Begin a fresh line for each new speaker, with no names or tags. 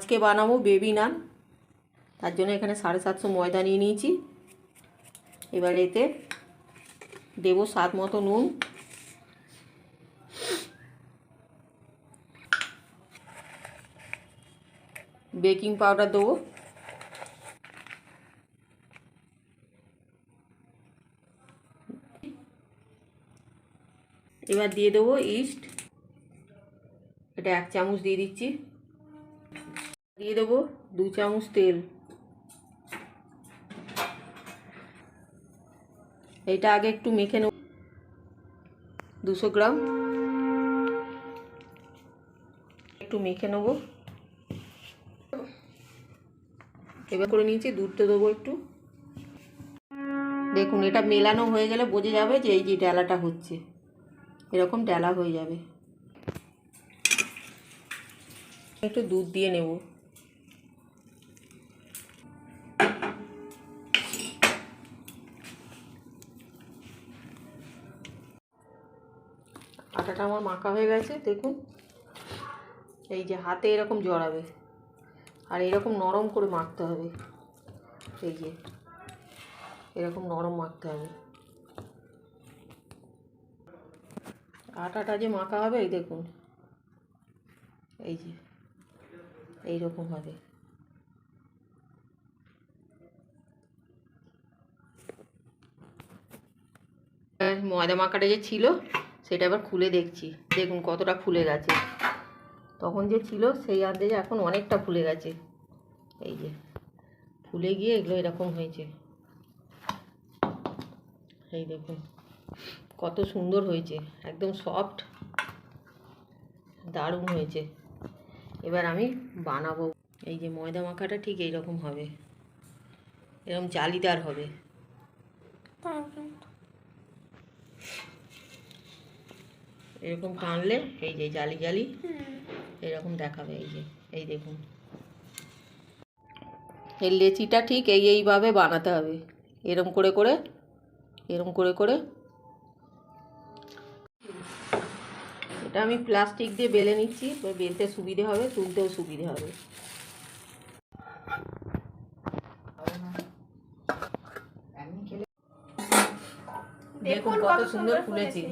আজকে বানাবো বেবি নান, তার জন্য এখানে 750 ময়দা নিয়ে নিয়েছি। এবার এতে দেবো স্বাদ মতো নুন, বেকিং পাউডার দেবো, এবার দিয়ে দেবো ইস্ট, এটা 1 চামচ দিয়ে দিচ্ছি। দিয়ে দেবো 2 চামচ তেল, এটা আগে একটু মেখে নেব। 200 গ্রাম একটু মেখে নেব। এবার করে নিয়েছি, দুধটা দেবো একটু। দেখুন এটা মেলানো হয়ে গেলে বোঝা যাবে যে এই যে ডালাটা হচ্ছে, এরকম ডালা হয়ে যাবে। একটু দুধ দিয়ে নেব। আটাটা আমার মাখা হয়ে গেছে দেখুন, এই যে হাতে এরকম জড়াবে আর এরকম নরম করে মাখতে হবে। এই যে এরকম নরম মাখতে হবে। আটাটা যে মাখা হবে এই দেখুন, এই যে এইরকম হবে। ময়দা মাখাটা যে ছিল সেটা এবার খুলে দেখছি, দেখুন কতটা ফুলে গেছে। তখন যে ছিল সেই আন্দাজে এখন অনেকটা ফুলে গেছে। এই যে ফুলে গিয়ে এগুলো এরকম হয়েছে। এই দেখুন কত সুন্দর হয়েছে, একদম সফট, দারুণ হয়েছে। এবার আমি বানাবো। এই যে ময়দা মাখাটা ঠিক এইরকম হবে, এরকম জালিদার হবে। এরকম টানলে এই যে জালি জালি এরকম দেখাবে। এই যে এই দেখুন, এই লেচিটা ঠিক এইভাবে বানাতে হবে, এরম করে করে, এরম করে করে। এটা আমি প্লাস্টিক দিয়ে বেলে নিচ্ছি, বেলতে সুবিধে হবে, তুলতেও সুবিধে হবে। দেখুন কত সুন্দর ফুলেছে।